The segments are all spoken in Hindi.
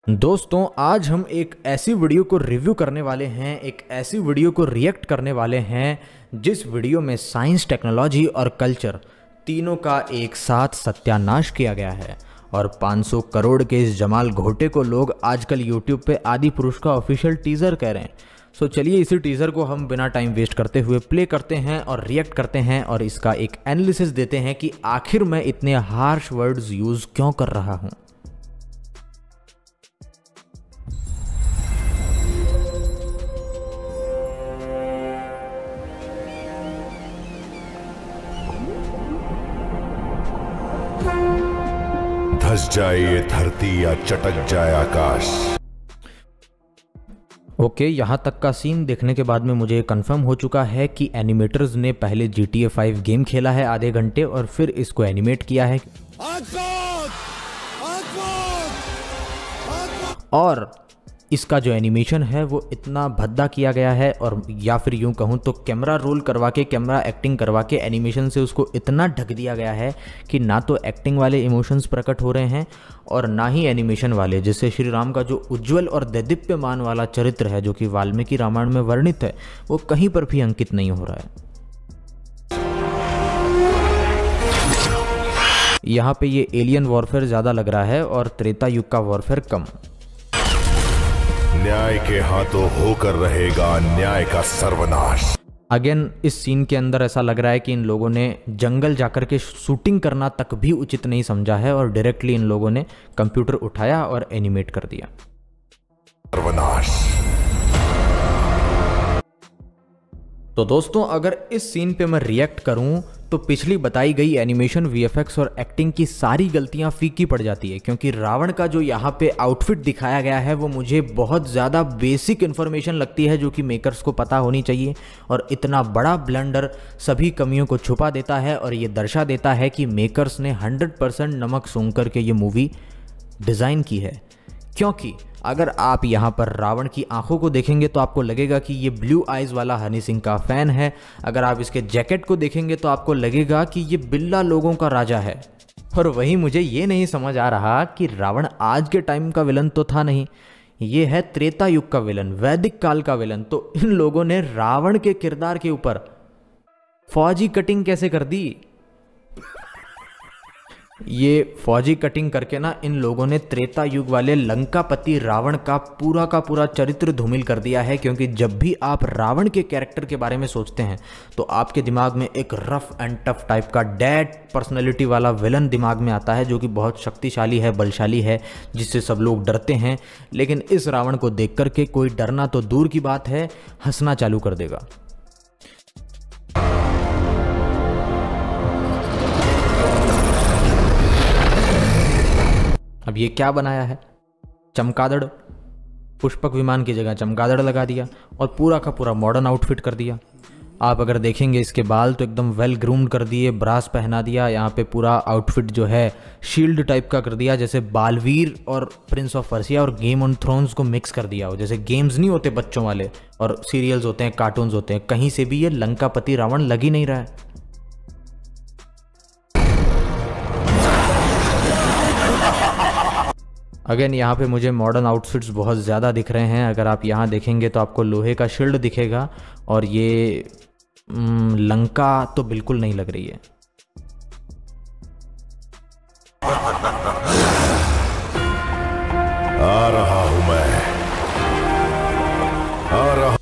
दोस्तों आज हम एक ऐसी वीडियो को रिव्यू करने वाले हैं, एक ऐसी वीडियो को रिएक्ट करने वाले हैं जिस वीडियो में साइंस, टेक्नोलॉजी और कल्चर तीनों का एक साथ सत्यानाश किया गया है। और 500 करोड़ के इस जमाल घोटे को लोग आजकल यूट्यूब पे आदि पुरुष का ऑफिशियल टीज़र कह रहे हैं। सो चलिए इसी टीज़र को हम बिना टाइम वेस्ट करते हुए प्ले करते हैं और रिएक्ट करते हैं और इसका एक एनालिसिस देते हैं कि आखिर मैं इतने हार्श वर्ड्स यूज़ क्यों कर रहा हूँ। धस जाए ये धरती या चटक जाए आकाश। ओके, यहाँ तक का सीन देखने के बाद में मुझे कंफर्म हो चुका है कि एनिमेटर्स ने पहले GTA 5 गेम खेला है आधे घंटे और फिर इसको एनिमेट किया है। और इसका जो एनिमेशन है वो इतना भद्दा किया गया है, और या फिर यूं कहूँ तो कैमरा रोल करवा के, कैमरा एक्टिंग करवा के एनिमेशन से उसको इतना ढक दिया गया है कि ना तो एक्टिंग वाले इमोशंस प्रकट हो रहे हैं और ना ही एनिमेशन वाले। जैसे श्री राम का जो उज्जवल और दैदीप्यमान वाला चरित्र है जो कि वाल्मीकि रामायण में वर्णित है, वो कहीं पर भी अंकित नहीं हो रहा है। यहाँ पे ये एलियन वॉरफेयर ज़्यादा लग रहा है और त्रेता युग का वॉरफेयर कम। न्याय के हाथों होकर रहेगा न्याय का सर्वनाश। अगेन इस सीन के अंदर ऐसा लग रहा है कि इन लोगों ने जंगल जाकर के शूटिंग करना तक भी उचित नहीं समझा है और डायरेक्टली इन लोगों ने कंप्यूटर उठाया और एनिमेट कर दिया। सर्वनाश। तो दोस्तों अगर इस सीन पे मैं रिएक्ट करूं तो पिछली बताई गई एनिमेशन, VFX और एक्टिंग की सारी गलतियां फीकी पड़ जाती है, क्योंकि रावण का जो यहाँ पे आउटफिट दिखाया गया है वो मुझे बहुत ज़्यादा बेसिक इन्फॉर्मेशन लगती है जो कि मेकर्स को पता होनी चाहिए, और इतना बड़ा ब्लंडर सभी कमियों को छुपा देता है और ये दर्शा देता है कि मेकर्स ने 100% नमक सूंघ करके ये मूवी डिज़ाइन की है। क्योंकि अगर आप यहाँ पर रावण की आंखों को देखेंगे तो आपको लगेगा कि ये ब्लू आइज़ वाला हनी सिंह का फ़ैन है। अगर आप इसके जैकेट को देखेंगे तो आपको लगेगा कि ये बिल्ला लोगों का राजा है। और वहीं मुझे ये नहीं समझ आ रहा कि रावण आज के टाइम का विलन तो था नहीं, ये है त्रेता युग का विलन, वैदिक काल का विलन। तो इन लोगों ने रावण के किरदार के ऊपर फौजी कटिंग कैसे कर दी? ये फौजी कटिंग करके ना इन लोगों ने त्रेता युग वाले लंकापति रावण का पूरा चरित्र धूमिल कर दिया है। क्योंकि जब भी आप रावण के कैरेक्टर के बारे में सोचते हैं तो आपके दिमाग में एक रफ एंड टफ टाइप का डैड पर्सनैलिटी वाला विलन दिमाग में आता है जो कि बहुत शक्तिशाली है, बलशाली है, जिससे सब लोग डरते हैं। लेकिन इस रावण को देख करके कोई डरना तो दूर की बात है, हंसना चालू कर देगा। अब ये क्या बनाया है? चमगादड़, पुष्पक विमान की जगह चमगादड़ लगा दिया और पूरा का पूरा मॉडर्न आउटफिट कर दिया। आप अगर देखेंगे इसके बाल तो एकदम वेल ग्रूम्ड कर दिए, ब्रास पहना दिया, यहाँ पे पूरा आउटफिट जो है शील्ड टाइप का कर दिया, जैसे बालवीर और प्रिंस ऑफ पर्सिया और गेम ऑन थ्रोन्स को मिक्स कर दिया हो। जैसे गेम्स नहीं होते बच्चों वाले और सीरियल्स होते हैं, कार्टून्स होते हैं, कहीं से भी ये लंकापति रावण लग ही नहीं रहा है। अगेन यहाँ पे मुझे मॉडर्न आउटफिट्स बहुत ज़्यादा दिख रहे हैं। अगर आप यहाँ देखेंगे तो आपको लोहे का शील्ड दिखेगा और ये लंका तो बिल्कुल नहीं लग रही है। आ रहा हूं मैं, आ रहा।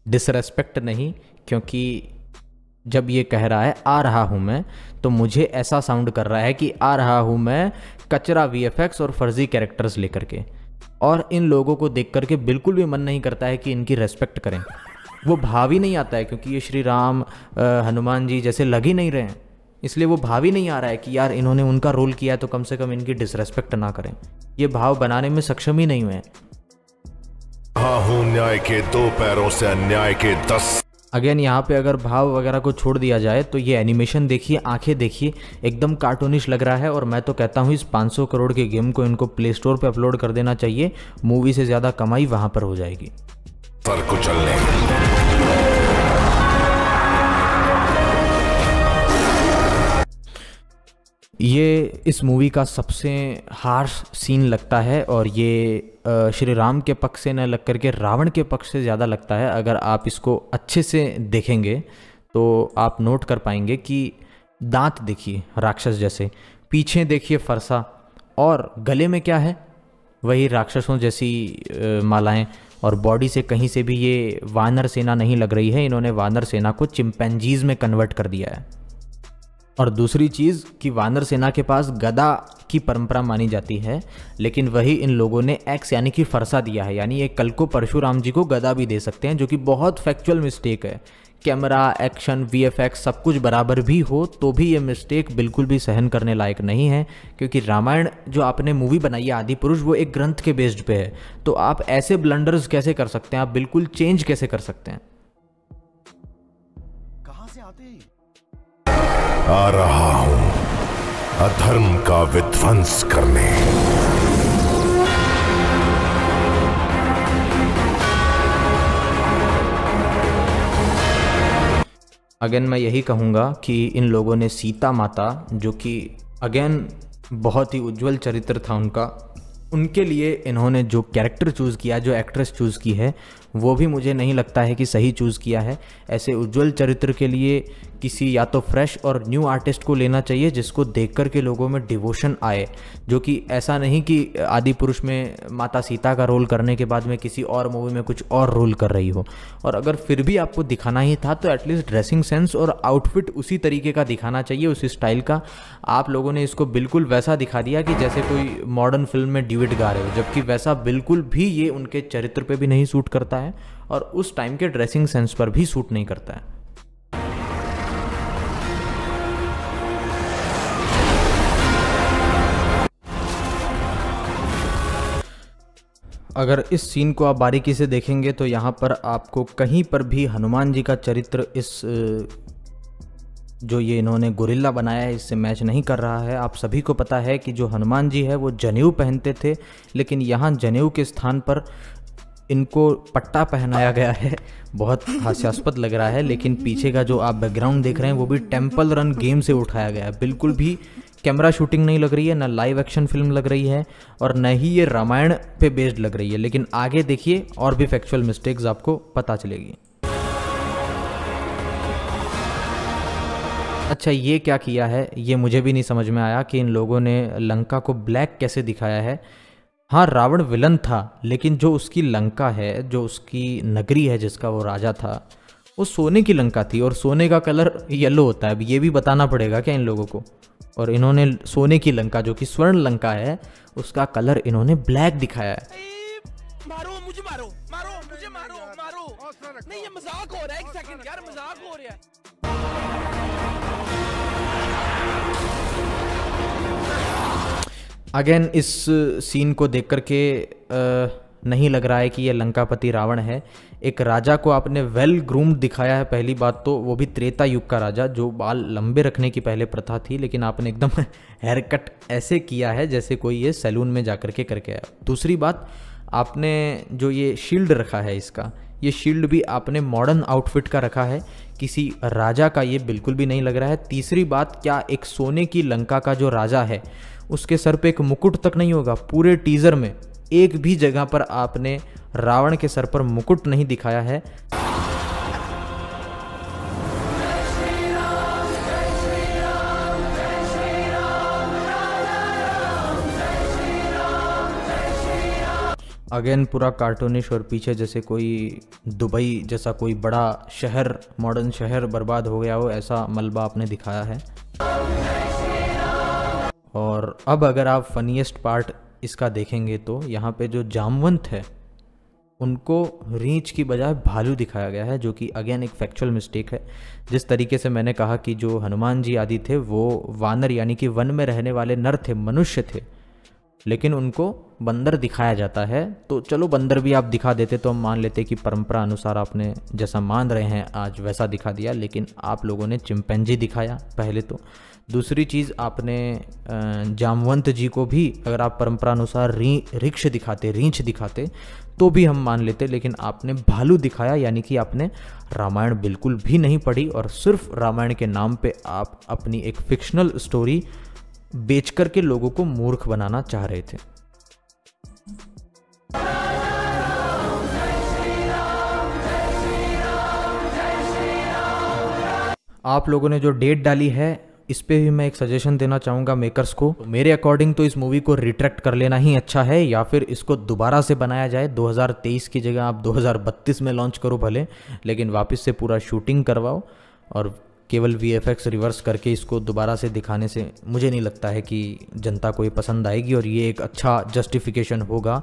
डिसरेस्पेक्ट नहीं, क्योंकि जब ये कह रहा है आ रहा हूं मैं तो मुझे ऐसा साउंड कर रहा है कि आ रहा हूं मैं कचरा VFX और फर्जी कैरेक्टर्स लेकर के, और इन लोगों को देख करके बिल्कुल भी मन नहीं करता है कि इनकी रेस्पेक्ट करें। वो भाव ही नहीं आता है, क्योंकि ये श्री राम हनुमान जी जैसे लग ही नहीं रहे हैं, इसलिए वो भाव ही नहीं आ रहा है कि यार इन्होंने उनका रोल किया तो कम से कम इनकी डिसरेस्पेक्ट ना करें। ये भाव बनाने में सक्षम ही नहीं हुए। हाँ हूं न्याय के 2 पैरों से अन्याय के 10। अगेन यहाँ पे अगर भाव वगैरह को छोड़ दिया जाए तो ये एनिमेशन देखिए, आंखें देखिए, एकदम कार्टूनिश लग रहा है। और मैं तो कहता हूँ इस 500 करोड़ के गेम को इनको प्ले स्टोर पे अपलोड कर देना चाहिए, मूवी से ज़्यादा कमाई वहाँ पर हो जाएगी। सर कुचलने। ये इस मूवी का सबसे हार्श सीन लगता है और ये श्री राम के पक्ष से न लग करके रावण के पक्ष से ज़्यादा लगता है। अगर आप इसको अच्छे से देखेंगे तो आप नोट कर पाएंगे कि दांत देखिए राक्षस जैसे, पीछे देखिए फरसा, और गले में क्या है, वही राक्षसों जैसी मालाएं, और बॉडी से कहीं से भी ये वानर सेना नहीं लग रही है। इन्होंने वानर सेना को चिंपैंजीज में कन्वर्ट कर दिया है। और दूसरी चीज़ कि वानर सेना के पास गदा की परंपरा मानी जाती है, लेकिन वही इन लोगों ने एक्स यानी कि फरसा दिया है, यानी ये कल को परशुराम जी को गदा भी दे सकते हैं, जो कि बहुत फैक्चुअल मिस्टेक है। कैमरा, एक्शन, वीएफएक्स सब कुछ बराबर भी हो तो भी ये मिस्टेक बिल्कुल भी सहन करने लायक नहीं है, क्योंकि रामायण जो आपने मूवी बनाई है आदि पुरुष, वो एक ग्रंथ के बेस्ड पे है। तो आप ऐसे ब्लंडर्स कैसे कर सकते हैं, आप बिल्कुल चेंज कैसे कर सकते हैं? कहां से आते हैं? आ रहा हूं अधर्म का विध्वंस करने। अगेन मैं यही कहूँगा कि इन लोगों ने सीता माता, जो कि अगेन बहुत ही उज्जवल चरित्र था उनका, उनके लिए इन्होंने जो कैरेक्टर चूज़ किया, जो एक्ट्रेस चूज़ की है, वो भी मुझे नहीं लगता है कि सही चूज़ किया है। ऐसे उज्जवल चरित्र के लिए किसी या तो फ्रेश और न्यू आर्टिस्ट को लेना चाहिए, जिसको देख कर के लोगों में डिवोशन आए, जो कि ऐसा नहीं कि आदि पुरुष में माता सीता का रोल करने के बाद में किसी और मूवी में कुछ और रोल कर रही हो। और अगर फिर भी आपको दिखाना ही था तो एटलीस्ट ड्रेसिंग सेंस और आउटफिट उसी तरीके का दिखाना चाहिए, उसी स्टाइल का। आप लोगों ने इसको बिल्कुल वैसा दिखा दिया कि जैसे कोई मॉडर्न फिल्म में ड्यूएट गा रहे हो, जबकि वैसा बिल्कुल भी ये उनके चरित्र पे भी नहीं सूट करता है और उस टाइम के ड्रेसिंग सेंस पर भी सूट नहीं करता है। अगर इस सीन को आप बारीकी से देखेंगे तो यहाँ पर आपको कहीं पर भी हनुमान जी का चरित्र इस जो ये इन्होंने गोरिल्ला बनाया है इससे मैच नहीं कर रहा है। आप सभी को पता है कि जो हनुमान जी है वो जनेऊ पहनते थे, लेकिन यहाँ जनेऊ के स्थान पर इनको पट्टा पहनाया गया है। बहुत हास्यास्पद लग रहा है, लेकिन पीछे का जो आप बैकग्राउंड देख रहे हैं वो भी टेम्पल रन गेम से उठाया गया है। बिल्कुल भी कैमरा शूटिंग नहीं लग रही है, ना लाइव एक्शन फिल्म लग रही है, और न ही ये रामायण पे बेस्ड लग रही है। लेकिन आगे देखिए और भी फैक्चुअल मिस्टेक्स आपको पता चलेगी। अच्छा, ये क्या किया है ये मुझे भी नहीं समझ में आया कि इन लोगों ने लंका को ब्लैक कैसे दिखाया है। हाँ, रावण विलन था, लेकिन जो उसकी लंका है, जो उसकी नगरी है, जिसका वो राजा था, वो सोने की लंका थी, और सोने का कलर येलो होता है। अब ये भी बताना पड़ेगा क्या इन लोगों को? और इन्होंने सोने की लंका, जो कि स्वर्ण लंका है, उसका कलर इन्होंने ब्लैक दिखाया है। मारो मुझे, मारो मारो मुझे, मारो मारो। नहीं, ये मजाक हो रहा है। एक सेकंड यार, मजाक हो रहा है। अगेन इस सीन को देख करके नहीं लग रहा है कि ये लंकापति रावण है। एक राजा को आपने वेल ग्रूम्ड दिखाया है, पहली बात तो, वो भी त्रेता युग का राजा, जो बाल लंबे रखने की पहले प्रथा थी, लेकिन आपने एकदम हेयर कट ऐसे किया है जैसे कोई ये सैलून में जा करके करके आया। दूसरी बात, आपने जो ये शील्ड रखा है इसका, ये शील्ड भी आपने मॉडर्न आउटफिट का रखा है, किसी राजा का ये बिल्कुल भी नहीं लग रहा है। तीसरी बात, क्या एक सोने की लंका का जो राजा है उसके सर पे एक मुकुट तक नहीं होगा? पूरे टीजर में एक भी जगह पर आपने रावण के सर पर मुकुट नहीं दिखाया है। अगेन पूरा कार्टूनिश, और पीछे जैसे कोई दुबई जैसा कोई बड़ा शहर, मॉडर्न शहर बर्बाद हो गया हो, ऐसा मलबा आपने दिखाया है। और अब अगर आप फनीएस्ट पार्ट इसका देखेंगे तो यहाँ पे जो जामवंत है उनको रींछ की बजाय भालू दिखाया गया है, जो कि अगेन एक फैक्चुअल मिस्टेक है। जिस तरीके से मैंने कहा कि जो हनुमान जी आदि थे वो वानर यानी कि वन में रहने वाले नर थे, मनुष्य थे, लेकिन उनको बंदर दिखाया जाता है। तो चलो बंदर भी आप दिखा देते तो हम मान लेते कि परंपरा अनुसार आपने जैसा मान रहे हैं आज वैसा दिखा दिया, लेकिन आप लोगों ने चिंपैंजी दिखाया पहले तो। दूसरी चीज़, आपने जामवंत जी को भी अगर आप परंपरा अनुसार रीछ दिखाते तो भी हम मान लेते, लेकिन आपने भालू दिखाया, यानी कि आपने रामायण बिल्कुल भी नहीं पढ़ी और सिर्फ रामायण के नाम पे आप अपनी एक फिक्शनल स्टोरी बेच कर के लोगों को मूर्ख बनाना चाह रहे थे। आप लोगों ने जो डेट डाली है इस पे भी मैं एक सजेशन देना चाहूँगा मेकर्स को। तो मेरे अकॉर्डिंग तो इस मूवी को रिट्रैक्ट कर लेना ही अच्छा है, या फिर इसको दोबारा से बनाया जाए। 2023 की जगह आप 2032 में लॉन्च करो भले, लेकिन वापस से पूरा शूटिंग करवाओ और केवल VFX रिवर्स करके इसको दोबारा से दिखाने से मुझे नहीं लगता है कि जनता को ये पसंद आएगी और ये एक अच्छा जस्टिफिकेशन होगा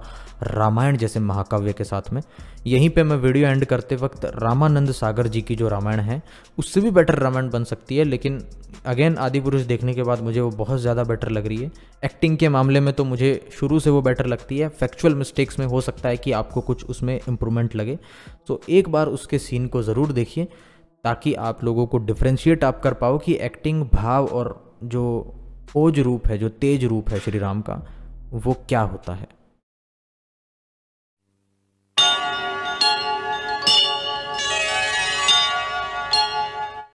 रामायण जैसे महाकाव्य के साथ में। यहीं पे मैं वीडियो एंड करते वक्त रामानंद सागर जी की जो रामायण है उससे भी बेटर रामायण बन सकती है, लेकिन अगेन आदिपुरुष देखने के बाद मुझे वो बहुत ज़्यादा बेटर लग रही है। एक्टिंग के मामले में तो मुझे शुरू से वो बेटर लगती है। फैक्चुअल मिस्टेक्स में हो सकता है कि आपको कुछ उसमें इम्प्रूवमेंट लगे, तो एक बार उसके सीन को ज़रूर देखिए ताकि आप लोगों को डिफ्रेंशिएट आप कर पाओ कि एक्टिंग, भाव और जो ओज रूप है, जो तेज रूप है श्री राम का, वो क्या होता है।